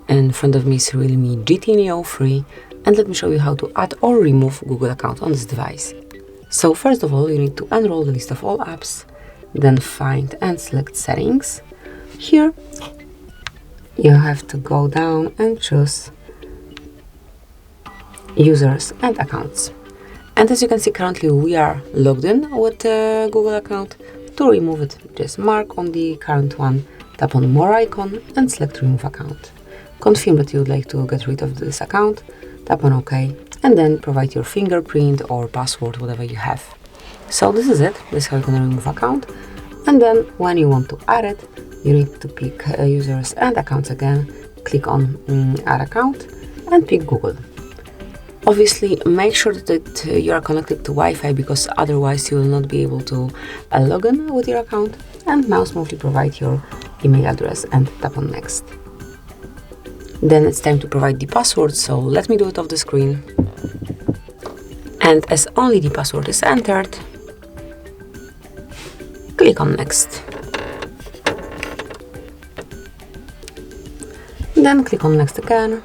In front of me is Realme GT Neo 3, and let me show you how to add or remove Google account on this device. So first of all, you need to enroll the list of all apps, then find and select settings. Here you have to go down and choose users and accounts. And as you can see, currently we are logged in with the Google account. To remove it, just mark on the current one, tap on more icon and select remove account. Confirm that you would like to get rid of this account, tap on OK, and then provide your fingerprint or password, whatever you have. So this is it. This is how you can remove account. And then when you want to add it, you need to pick users and accounts again, click on add account and pick Google. Obviously, make sure that you are connected to Wi-Fi, because otherwise you will not be able to log in with your account. And now smoothly provide your email address and tap on next. Then it's time to provide the password, so let me do it off the screen. And as only the password is entered, click on next. Then click on next again.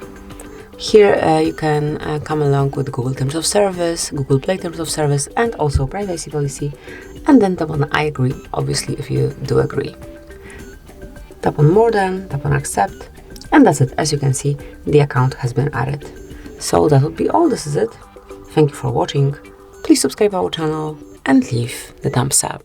Here you can come along with Google Terms of Service, Google Play Terms of Service, and also privacy policy. And then tap on I agree, obviously if you do agree. Tap on more than, tap on accept. And that's it. As you can see, the account has been added. So that would be all. This is it. Thank you for watching. Please subscribe our channel and leave the thumbs up.